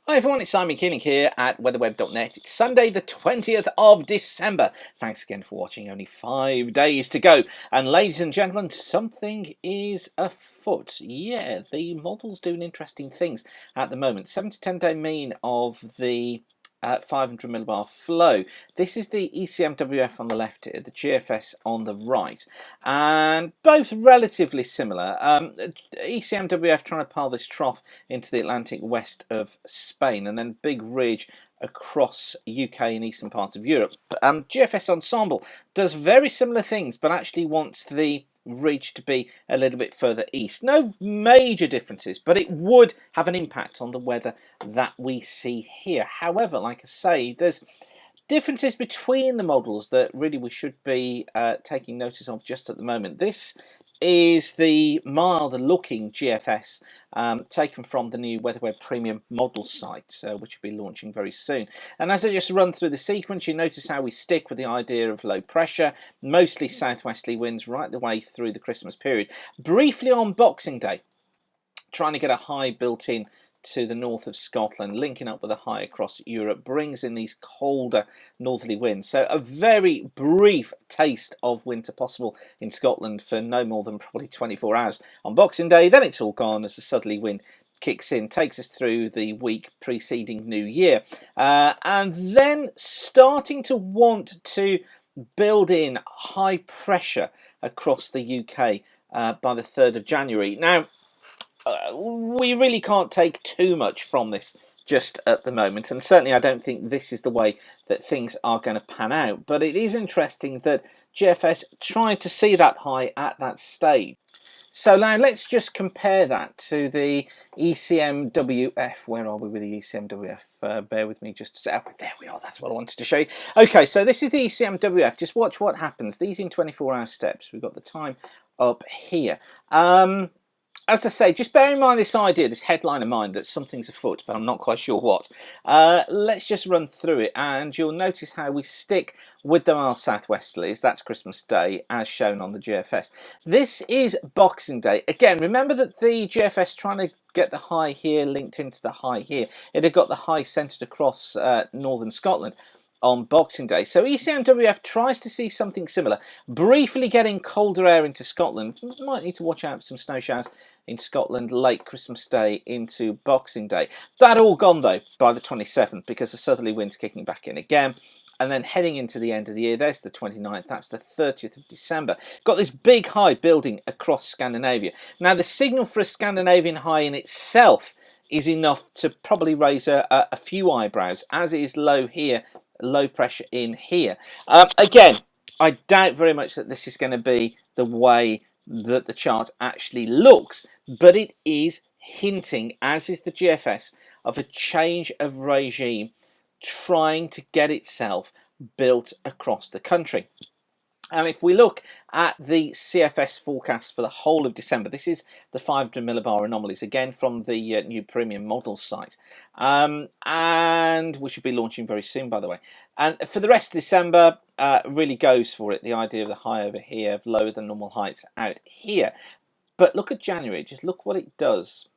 Hi everyone, it's Simon Keeling here at weatherweb.net. It's Sunday the 20th of December. Thanks again for watching. Only 5 days to go. And ladies and gentlemen, something is afoot. Yeah, the model's doing interesting things at the moment. 7 to 10 day mean of the 500 millibar flow. This is the ECMWF on the left here, the GFS on the right, and both relatively similar. ECMWF trying to pile this trough into the Atlantic west of Spain, and then big ridge across UK and eastern parts of Europe. GFS Ensemble does very similar things, but actually wants the ridge to be a little bit further east. No major differences, but it would have an impact on the weather that we see here. However, like I say, there's differences between the models that really we should be taking notice of just at the moment. This is the milder looking GFS taken from the new WeatherWeb Premium model site, which will be launching very soon. And as I just run through the sequence, you notice how we stick with the idea of low pressure, mostly southwesterly winds right the way through the Christmas period. Briefly on Boxing Day, trying to get a high built in to the north of Scotland, linking up with a high across Europe, brings in these colder northerly winds. So a very brief taste of winter possible in Scotland for no more than probably 24 hours on Boxing Day. Then it's all gone as the southerly wind kicks in, takes us through the week preceding New Year, and then starting to want to build in high pressure across the UK by the 3rd of January. Now, we really can't take too much from this just at the moment, and certainly I don't think this is the way that things are going to pan out. But it is interesting that GFS tried to see that high at that stage. So now let's just compare that to the ECMWF. Where are we with the ECMWF? Bear with me just a sec. There we are, that's what I wanted to show you. Okay, so this is the ECMWF. Just watch what happens. These in 24-hour steps. We've got the time up here. As I say, just bear in mind this idea, this headline of mine, that something's afoot, but I'm not quite sure what. Let's just run through it, and you'll notice how we stick with the mild southwesterlies. That's Christmas Day, as shown on the GFS. This is Boxing Day. Again, remember that the GFS trying to get the high here linked into the high here. It had got the high centred across northern Scotland on Boxing Day. So ECMWF tries to see something similar, briefly getting colder air into Scotland. Might need to watch out for some snow showers in Scotland late Christmas Day into Boxing Day. That all gone though by the 27th because the southerly wind's kicking back in again. And then heading into the end of the year, there's the 29th, that's the 30th of December. Got this big high building across Scandinavia. Now the signal for a Scandinavian high in itself is enough to probably raise a few eyebrows, as is low here, low pressure in here. Again, I doubt very much that this is going to be the way that the chart actually looks, but it is hinting, as is the GFS, of a change of regime trying to get itself built across the country. And if we look at the CFS forecast for the whole of December, this is the 500 millibar anomalies, again from the new premium model site, and we should be launching very soon, by the way. And for the rest of December, really goes for it, the idea of the high over here, of lower than normal heights out here. But look at January, just look what it does.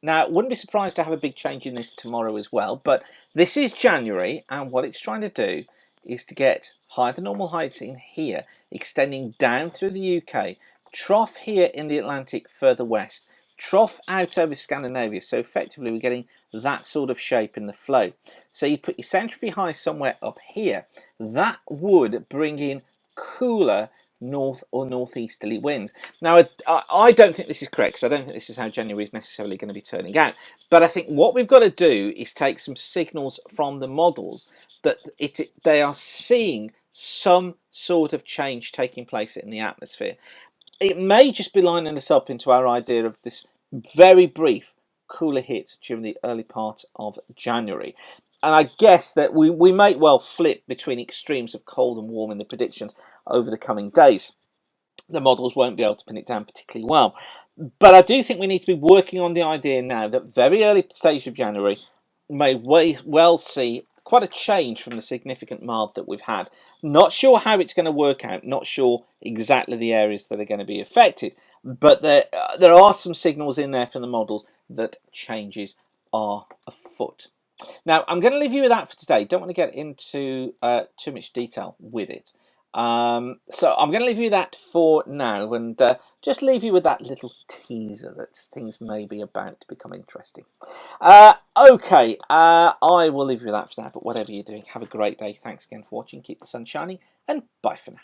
Now, wouldn't be surprised to have a big change in this tomorrow as well, but this is January, and what it's trying to do is to get higher than normal heights in here, extending down through the UK, trough here in the Atlantic further west, trough out over Scandinavia. So effectively we're getting that sort of shape in the flow. So you put your centrifuge high somewhere up here, that would bring in cooler north or northeasterly winds. Now I don't think this is correct, because I don't think this is how January is necessarily going to be turning out, but I think what we've got to do is take some signals from the models that they are seeing some sort of change taking place in the atmosphere. It may just be lining us up into our idea of this very brief cooler hit during the early part of January. And I guess that we may well flip between extremes of cold and warm in the predictions over the coming days. The models won't be able to pin it down particularly well. But I do think we need to be working on the idea now that very early stage of January may well see quite a change from the significant mild that we've had. Not sure how it's going to work out, not sure exactly the areas that are going to be affected, but there are some signals in there from the models that changes are afoot. Now, I'm going to leave you with that for today. Don't want to get into too much detail with it. So I'm going to leave you that for now, and just leave you with that little teaser that things may be about to become interesting. Okay, I will leave you with that for now, but whatever you're doing, have a great day. Thanks again for watching. Keep the sun shining, and bye for now.